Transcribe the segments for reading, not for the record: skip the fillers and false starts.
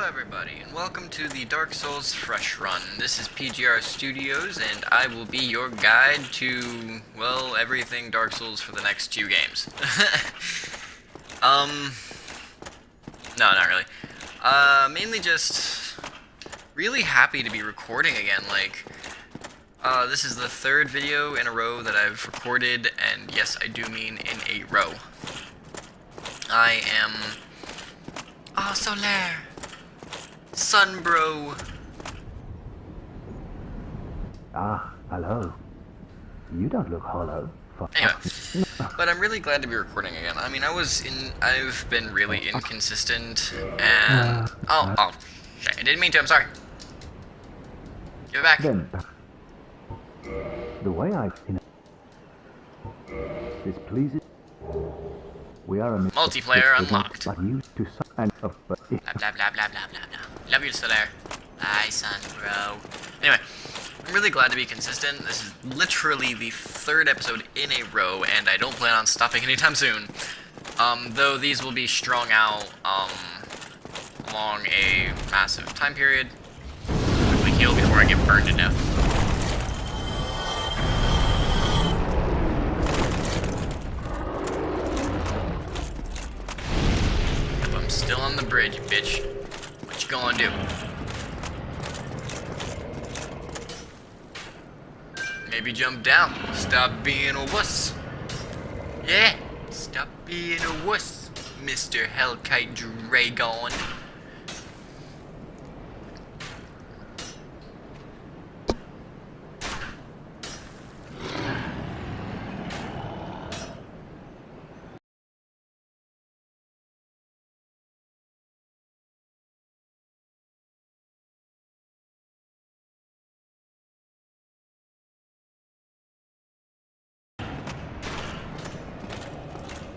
everybody, and welcome to the Dark Souls Fresh Run. This is PJr.Studios, and I will be your guide to, well, everything Dark Souls for the next 2 games. No, not really. Mainly just really happy to be recording again. This is the 3rd video in a row that I've recorded, and yes, I do mean in a row. I am... Oh, Solaire! Sunbro! Ah, hello. You don't look hollow. Anyway, but I'm really glad to be recording again. I mean, I've been really inconsistent, and... Oh, shit, I didn't mean to, I'm sorry. Give it back. Then, the way this pleases. We are a multiplayer unlocked. But used to and blah blah blah blah blah blah. Love you, Solaire. Bye, son, bro. Anyway, I'm really glad to be consistent. This is literally the 3rd episode in a row, and I don't plan on stopping anytime soon. Though these will be strung out along a massive time period. Quickly heal before I get burned to death. Still on the bridge, bitch. What you gonna do? Maybe jump down. Stop being a wuss. Yeah, stop being a wuss, Mr. Hellkite Dragon.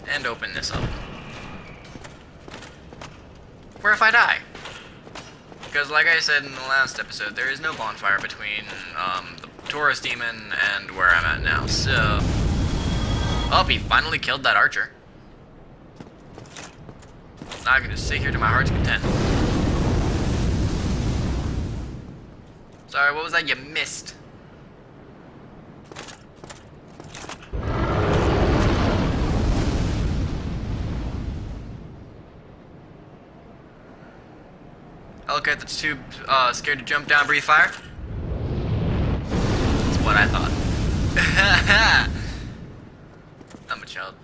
And open this up. Where if I die? Because like I said in the last episode, there is no bonfire between the Taurus demon and where I'm at now, so... Oh, he finally killed that archer. Now I can just sit here to my heart's content. Sorry, what was that you missed? Okay, that's too scared to jump down, breathe fire. That's what I thought. I'm a child.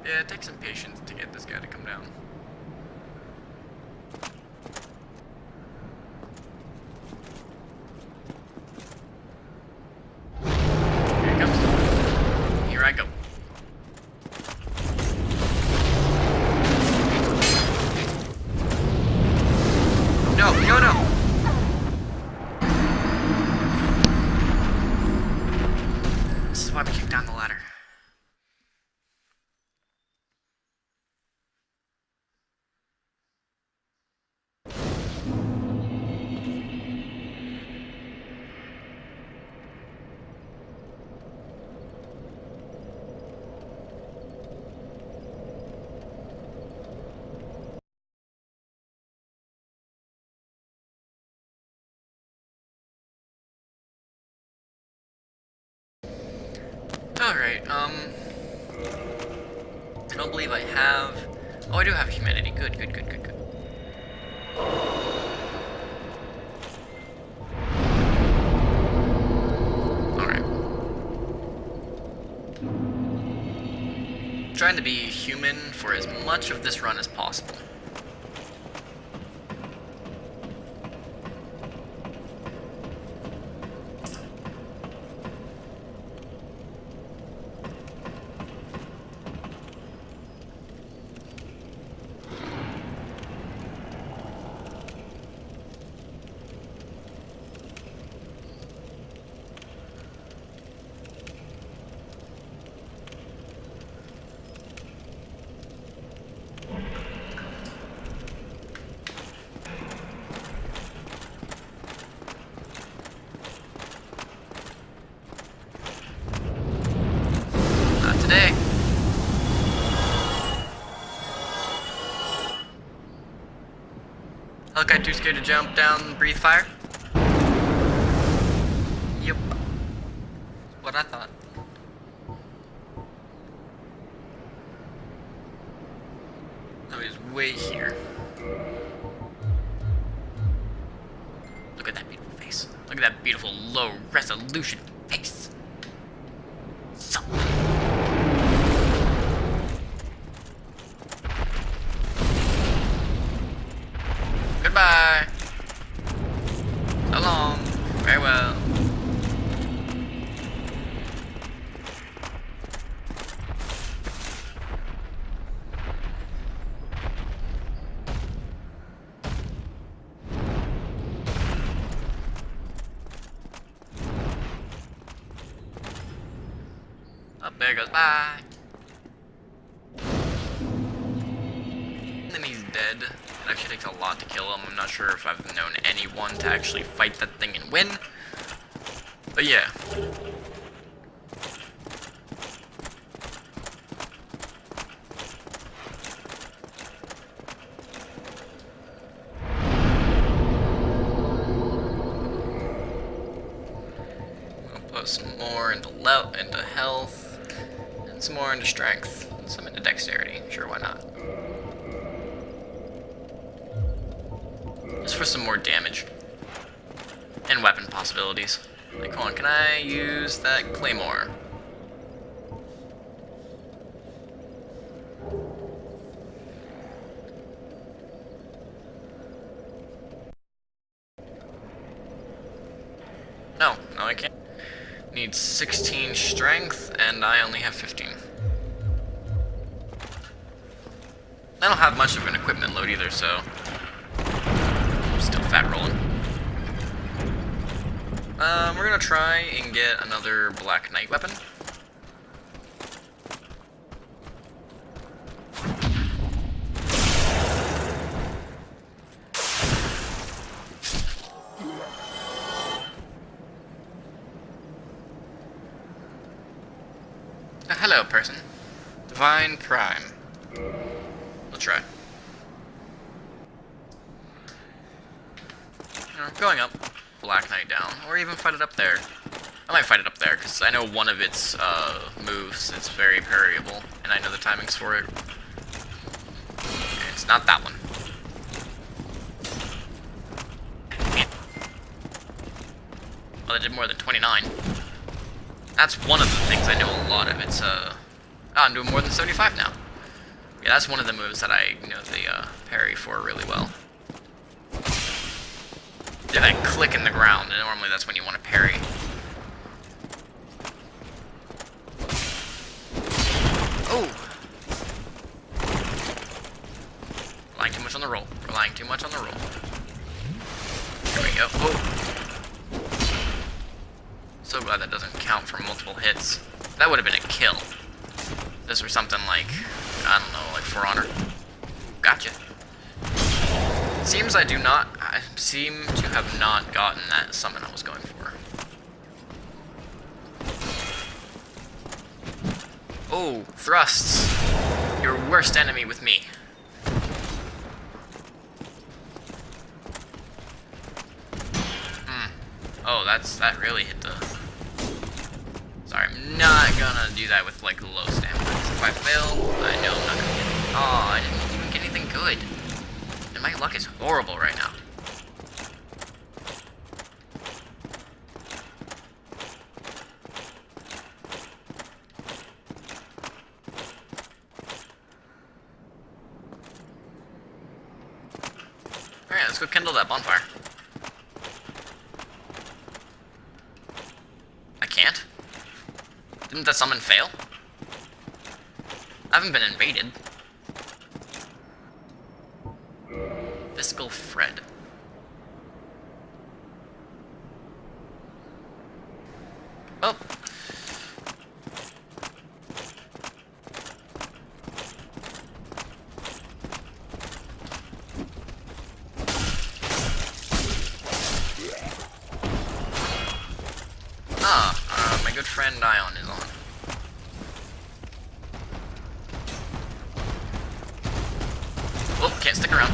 Yeah, it takes some patience to get this guy to come down. Here he comes. Here I go. No. This is why we kicked down the ladder. Alright, I don't believe I have... Oh, I do have humanity. Good. Alright. Trying to be human for as much of this run as possible. today. Hawkeye too scared to jump down and breathe fire? Yep. What I thought. Oh, he's way here. Look at that beautiful face. Look at that beautiful low resolution face. So. Goodbye. So long. Farewell. Up there goes bye. And then he's dead. It actually takes a lot to kill him. I'm not sure if I've known anyone to actually fight that thing and win. But yeah. I'll put some more into health, and some more into strength, and some into dexterity. Sure, why not? Just for some more damage. And weapon possibilities. Like, hold on, can I use that claymore? No, I can't. Need 16 strength, and I only have 15. I don't have much of an equipment load either, so... still fat rolling. We're gonna try and get another Black Knight weapon. Hello, person. Divine Prime. We'll try. Going up, Black Knight down, or even fight it up there. I might fight it up there, because I know one of its moves is very variable, and I know the timings for it. And it's not that one. Well, it did more than 29. That's one of the things I know a lot of. It's, oh, I'm doing more than 75 now. Yeah, that's one of the moves that I know the parry for really well. Yeah, that click in the ground, and normally that's when you want to parry. Oh! Relying too much on the roll. Relying too much on the roll. Here we go. Oh! So glad that doesn't count for multiple hits. That would have been a kill. If this were something like, I don't know, like For Honor. Gotcha. Seems I seem to have not gotten that summon I was going for. Oh, thrusts. Your worst enemy with me. Oh, that really hit the... Sorry, I'm not gonna do that with, like, low stamina. If I fail, I know I'm not gonna get it. Oh, I didn't even get anything good. And my luck is horrible right now. Alright, let's go kindle that bonfire. I can't? Didn't that summon fail? I haven't been invaded. Fiscal Fred. Oh. My good friend Ion is on. Oh, can't stick around.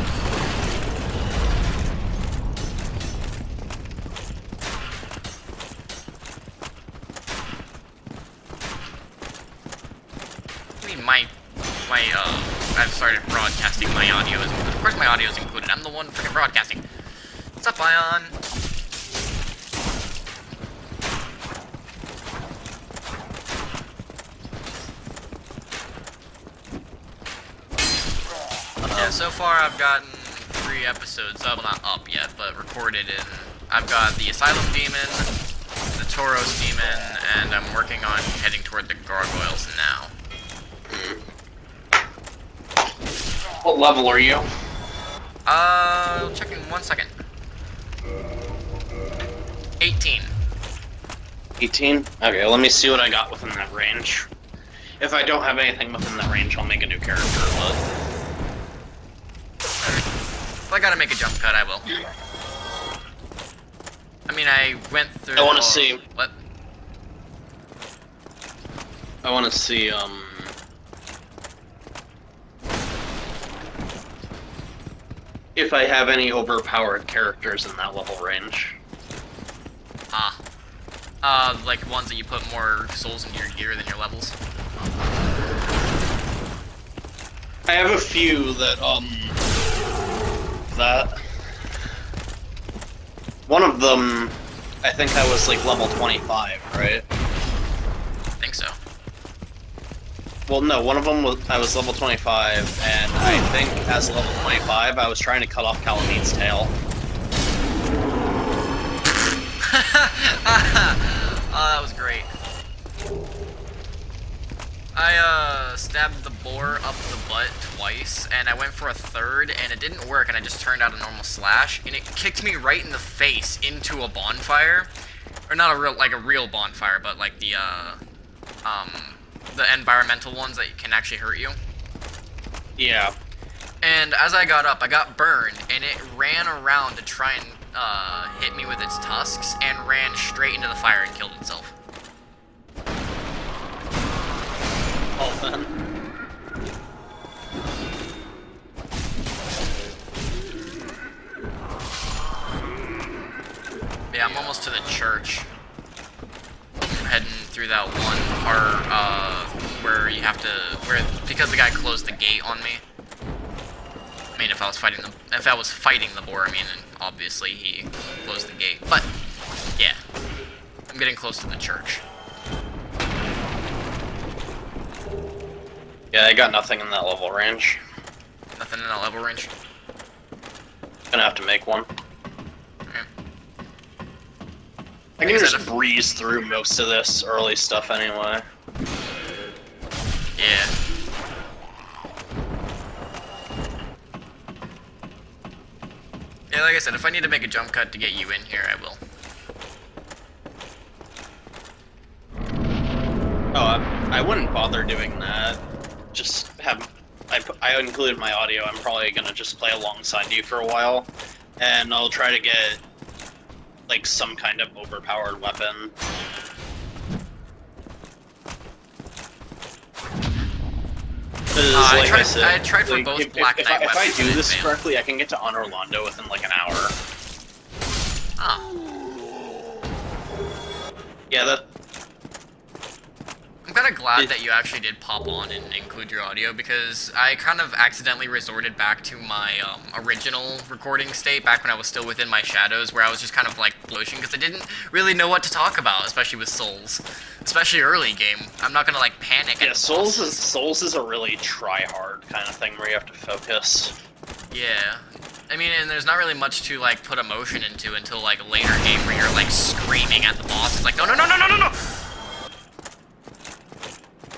I mean, I've started broadcasting my audio. Of course my audio is included. I'm the one freaking broadcasting. What's up, Ion? Yeah, so far I've gotten 3 episodes up, well not up yet, but recorded in. I've got the Asylum Demon, the Tauros Demon, and I'm working on heading toward the Gargoyles now. What level are you? I'll check in 1 second. 18. 18? Okay, let me see what I got within that range. If I don't have anything within that range, I'll make a new character, but... If I gotta make a jump cut, I will. I mean, I went through... I wanna see... What? I wanna see, if I have any overpowered characters in that level range. Like ones that you put more souls into your gear than your levels? I have a few that, one of them, I think I was, like, level 25, right? I think so. Well, no, one of them was, I was level 25, and I think as level 25, I was trying to cut off Calamine's tail. Oh, that was great. I stabbed the boar up the butt twice, and I went for a third, and it didn't work, and I just turned out a normal slash, and it kicked me right in the face into a bonfire. Or not a real bonfire, but like the environmental ones that can actually hurt you. Yeah. And as I got up, I got burned, and it ran around to try and hit me with its tusks, and ran straight into the fire and killed itself. Oh, then. Yeah, I'm almost to the church. I'm heading through that one part where you have to, because the guy closed the gate on me. I mean, if I was fighting the boar, I mean, obviously he closed the gate. But yeah, I'm getting close to the church. Yeah, I got nothing in that level range. Nothing in that level range. Gonna have to make one. Okay. I can just breeze through most of this early stuff anyway. Yeah. Yeah, like I said, if I need to make a jump cut to get you in here, I will. Oh, I wouldn't bother doing that. Just have... I included my audio. I'm probably gonna just play alongside you for a while. And I'll try to get, like, some kind of overpowered weapon. I tried for both Black Knight weapons. If I do this failed. correctly, I can get to Honor Londo within, like, an hour. Oh. Yeah, that... I'm kind of glad that you actually did pop on and include your audio, because I kind of accidentally resorted back to my original recording state back when I was still within my shadows, where I was just kind of like bloating because I didn't really know what to talk about, especially with Souls, especially early game. I'm not gonna like panic. Yeah, Souls is a really try hard kind of thing where you have to focus. Yeah. I mean, and there's not really much to like put emotion into until like a later game where you're like screaming at the boss. It's like, no, no, no, no, no, no, no.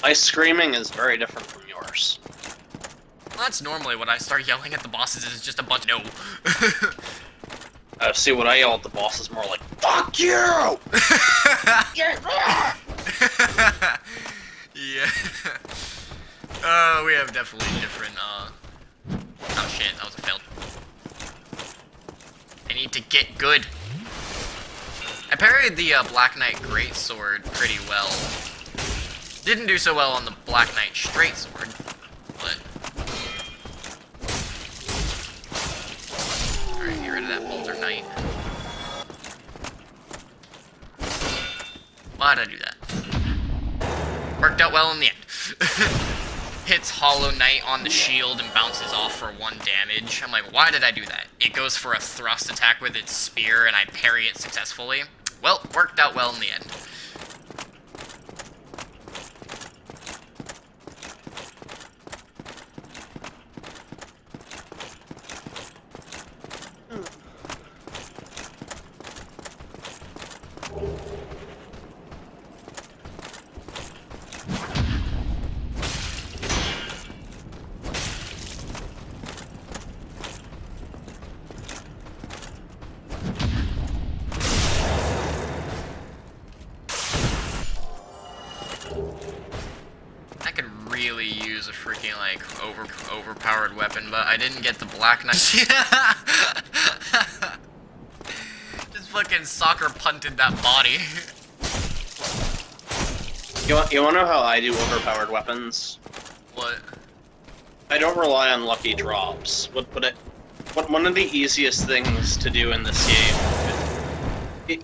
My screaming is very different from yours. Well, that's normally when I start yelling at the bosses is just a bunch of no. See, when I yell at the boss is more like, fuck you! Yeah. Oh, we have definitely different, oh shit, that was a failed. I need to get good. I parried the Black Knight Greatsword pretty well. Didn't do so well on the Black Knight Straight Sword, but... Alright, get rid of that Boulder Knight. Why'd I do that? Worked out well in the end. hits Hollow Knight on the shield and bounces off for 1 damage. I'm like, why did I do that? It goes for a thrust attack with its spear, and I parry it successfully. Well, worked out well in the end. I could really use a freaking, like, overpowered weapon, but I didn't get the Black Knight. Just fucking soccer punted that body. You wanna know how I do overpowered weapons? What? I don't rely on lucky drops. One of the easiest things to do in this game,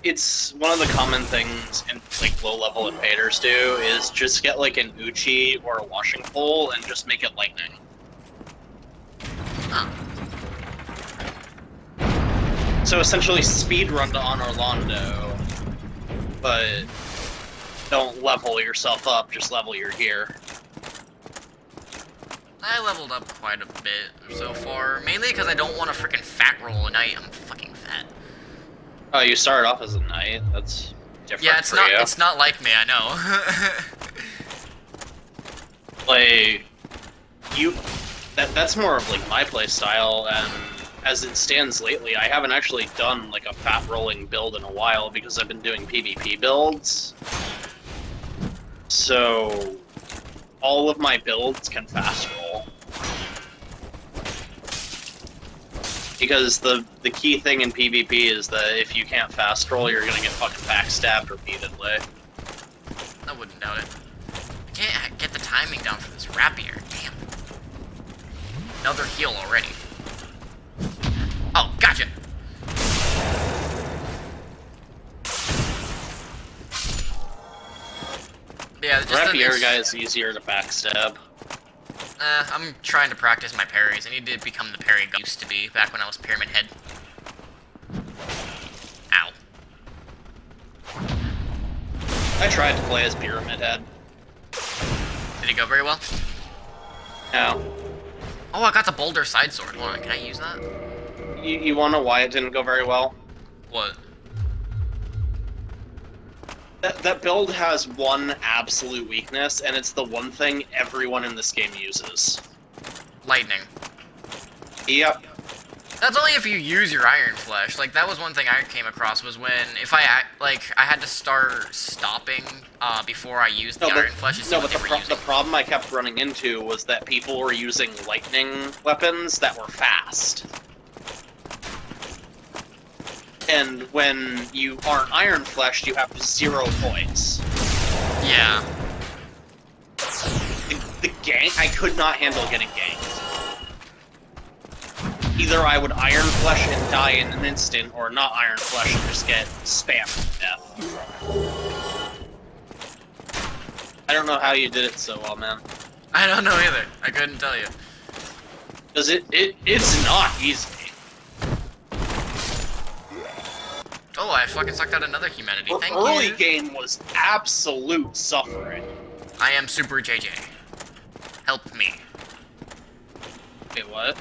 it's one of the common things in like low-level invaders do, is just get like an Uchi or a washing pole and just make it lightning. Huh. So essentially speedrun to on Orlando, but don't level yourself up, just level your gear. I leveled up quite a bit so far, mainly because I don't want to freaking fat roll a knight. I'm fucking fat. Oh, you started off as a knight. That's different. Yeah, it's for not. you. It's not like me. I know. Like that's more of like my play style, and as it stands lately, I haven't actually done like a fat rolling build in a while because I've been doing PvP builds. So all of my builds can fast roll. Because the key thing in PvP is that if you can't fast roll, you're gonna get fucking backstabbed repeatedly. I wouldn't doubt it. I can't get the timing down for this rapier. Damn. Another heal already. Oh, gotcha. Yeah, just Rapier guy is easier to backstab. I'm trying to practice my parries. I need to become the parry guy I used to be back when I was Pyramid Head. Ow. I tried to play as Pyramid Head. Did it go very well? No. Oh, I got the Boulder Side Sword. Hold on, can I use that? You wanna know why it didn't go very well? What? That build has one absolute weakness, and it's the one thing everyone in this game uses. Lightning. Yep. That's only if you use your Iron Flesh. Like, that was one thing I came across, was when, if I had to start stopping, before I used the Iron Flesh to see what they were using. The problem I kept running into was that people were using lightning weapons that were fast. And when you aren't Iron Fleshed, you have 0 points. Yeah. The gank, I could not handle getting ganked. Either I would Iron Flesh and die in an instant, or not Iron Flesh and just get spammed to death. I don't know how you did it so well, man. I don't know either. I couldn't tell you. Because it's not easy. Oh, I fucking sucked out another humanity. Thank you. Early game was absolute suffering. I am Super JJ. Help me. Wait, what?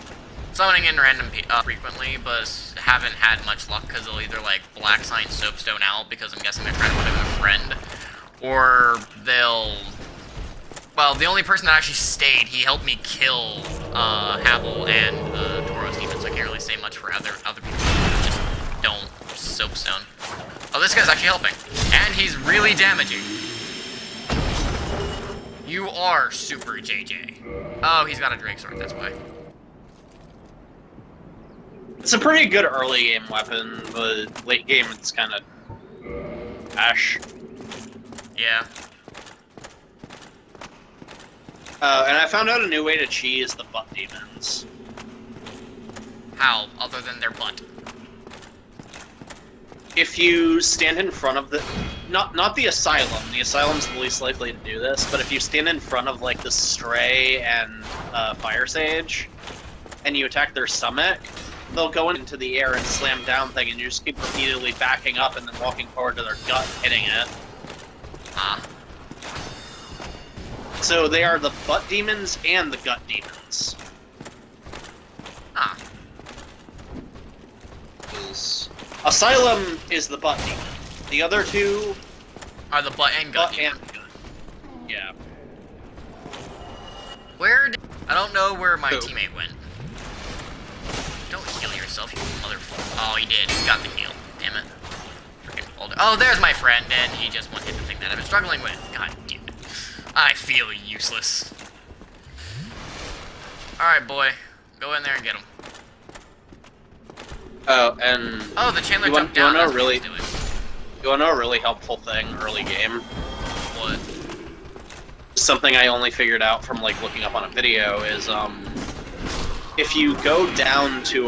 Summoning in random frequently, but haven't had much luck because they'll either like black sign soapstone out because I'm guessing they're trying to put in a friend, or they'll. Well, the only person that actually stayed, he helped me kill Havel and the Tauros demon, so I can't really say much for other people. Just don't soapstone. Oh, this guy's actually helping, and he's really damaging. You are Super JJ. Oh, he's got a Drake Sword, that's why. It's a pretty good early game weapon, but late game it's kind of ash. Yeah. And I found out a new way to cheese the butt demons. How, other than their butt? if you stand in front of the not the asylum. The asylum's the least likely to do this, but if you stand in front of like the stray and fire sage, and you attack their stomach, they'll go into the air and slam down thing, and you just keep repeatedly backing up and then walking forward to their gut, hitting it. Ah. So they are the butt demons and the gut demons. Ah. Asylum is the butt demon. The other two Are the butt and gut butt demon. and gut. Yeah. Where did... I don't know where my Who? teammate went. Don't heal yourself, you motherfucker. Oh, he did. He got the heal. Damn it. Freaking older. Oh, there's my friend, and he just one hit the thing that I've been struggling with. God damn it. I feel useless. Alright, boy. Go in there and get him. Oh, and Oh, the Chandler you want, jumped down. you want That's to know what really, he's doing. you want to know a really helpful thing early game? What? Something I only figured out from like looking up on a video is if you go down to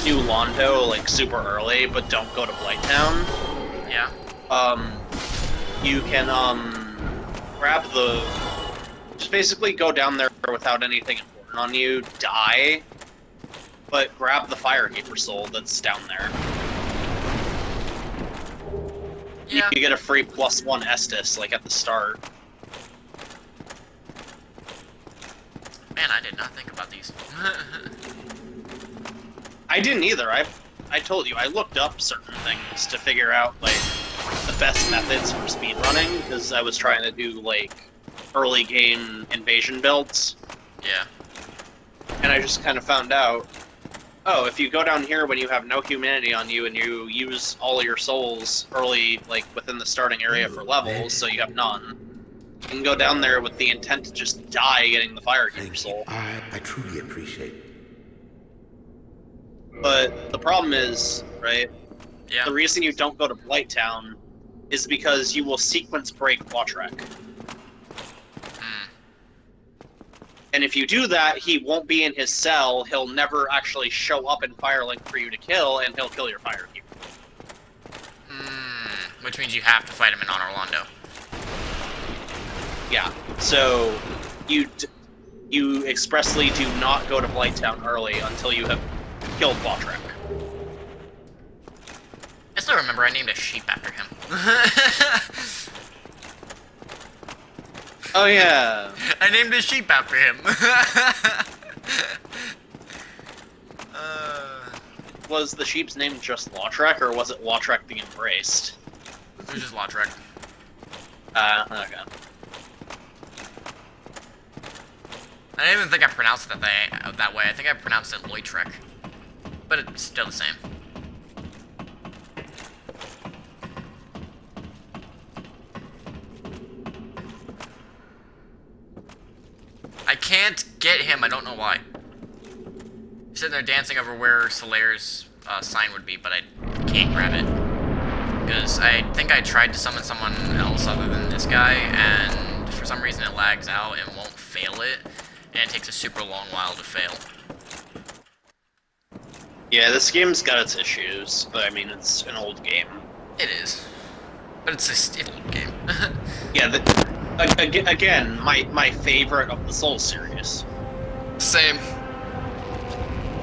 New Londo like super early, but don't go to Blighttown, Yeah? you can grab the just basically go down there without anything important on you, die, but grab the Firekeeper soul that's down there. Yeah. You get a free +1 Estus like at the start. Man, I did not think about these. I didn't either. I told you, I looked up certain things to figure out like the best methods for speedrunning because I was trying to do like early game invasion builds, Yeah. and I just kind of found out, oh, if you go down here when you have no humanity on you and you use all your souls early, like within the starting area for levels, so you have none, you can go down there with the intent to just die getting the Firekeeper Thank you. soul. I truly appreciate it. But the problem is, right, Yeah. the reason you don't go to Blighttown is because you will sequence break Wattrek. Hmm. And if you do that, he won't be in his cell, he'll never actually show up in Firelink for you to kill, and he'll kill your Firekeeper. Which means you have to fight him in Honor Londo. Yeah, so you expressly do not go to Blighttown early until you have killed Wattrek. I still remember I named a sheep after him. Oh yeah. I named a sheep after him. Was the sheep's name just Wattrek, or was it Wattrek the Embraced? It was just Lotrek. Okay. I didn't even think I pronounced it that way. I think I pronounced it Loitrek. But it's still the same. I can't get him. I don't know why. He's sitting there dancing over where Solaire's sign would be, but I can't grab it. Because I think I tried to summon someone else other than this guy, and for some reason it lags out and won't fail it, and it takes a super long while to fail. Yeah, this game's got its issues, but I mean, it's an old game. It is. But it's a still game. Yeah, again, my favorite of the Souls series. Same.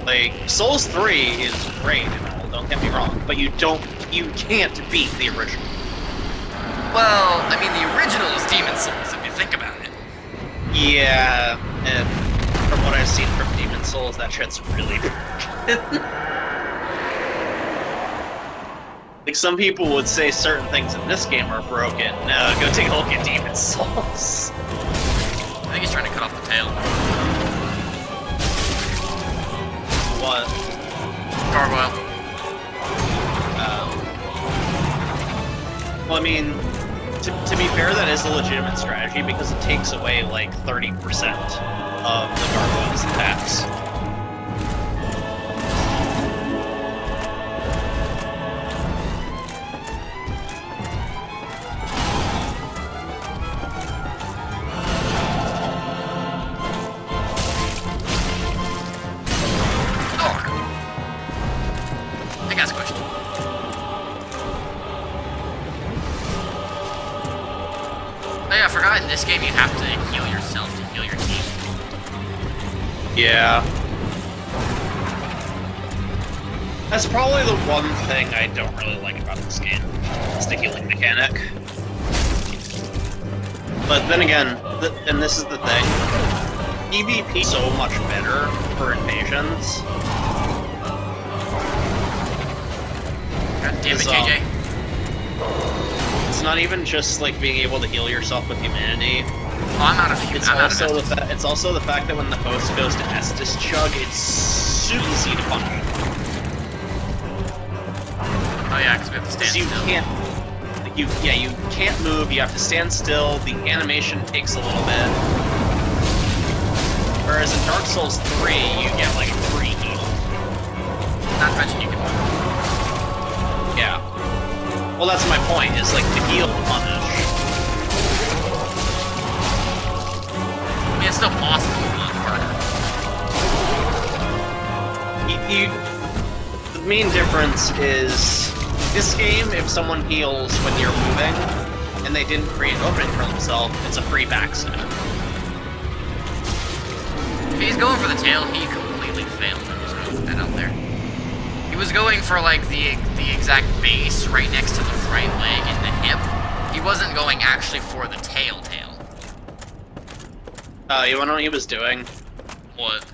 Like, Souls 3 is great and all, don't get me wrong, but you can't beat the original. Well, I mean, the original is Demon Souls, if you think about it. Yeah, and from what I've seen from Demon Souls, that shit's really broken. Like, some people would say certain things in this game are broken. No, go take a look at Demon Souls. I think he's trying to cut off the tail. What? Gargoyle. Well, I mean, to be fair, that is a legitimate strategy because it takes away like 30% of the gargoyle's attacks. yeah, I forgot in this game you have to heal yourself to heal your team. Yeah. That's probably the one thing I don't really like about this game, is the healing mechanic. But then again, and this is the thing, PvP is so much better for invasions. God damn it, JJ. It's not even just like being able to heal yourself with humanity. Oh, I'm out of humanity. It's also the fact that when the host goes to Estus Chug, it's super easy to punish. Oh yeah, because we have to stand still. You can't move. You have to stand still. The animation takes a little bit. Whereas in Dark Souls 3, you get like a free heal. Not to mention you can move. Yeah. Well, that's my point. Is like to heal, punish. I mean, it's still possible, it's not harder. The main difference is this game. If someone heals when you're moving, and they didn't create an opening for themselves, it's a free backstab. If he's going for the tail, he completely failed. I'm just gonna put that out there. He was going for like the exact base right next to the right leg and the hip. He wasn't going actually for the tail. You know what he was doing? What?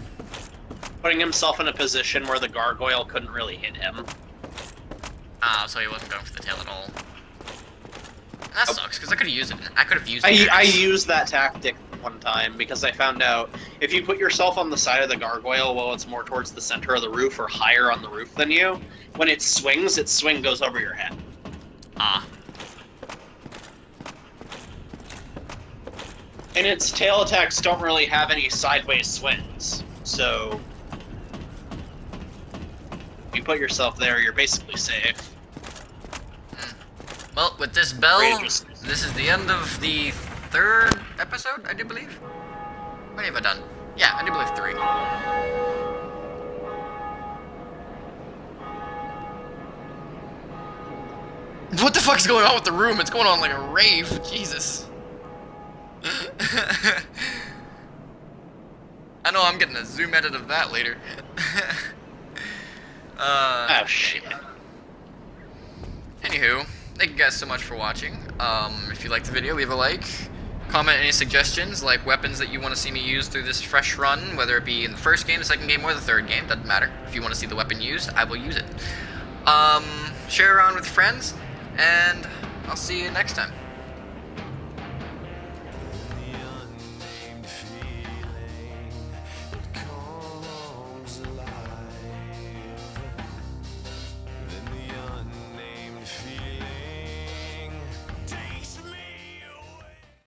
Putting himself in a position where the gargoyle couldn't really hit him. Ah, so he wasn't going for the tail at all. That sucks, because I could have used it. I could have used it. I used that tactic one time because I found out if you put yourself on the side of the gargoyle while it's more towards the center of the roof or higher on the roof than you, when it swings, its swing goes over your head. Ah. And its tail attacks don't really have any sideways swings, so if you put yourself there, you're basically safe. Well, with this bell, This is the end of the 3rd episode, I do believe. How many have I done? Yeah, I do believe 3. What the fuck's going on with the room? It's going on like a rave. Jesus. I know I'm getting a zoom edit of that later. Oh, shit. Anywho, thank you guys so much for watching. If you liked the video, leave a like. Comment any suggestions, like weapons that you want to see me use through this fresh run, whether it be in the first game, the second game, or the third game. Doesn't matter. If you want to see the weapon used, I will use it. Share around with friends, and I'll see you next time.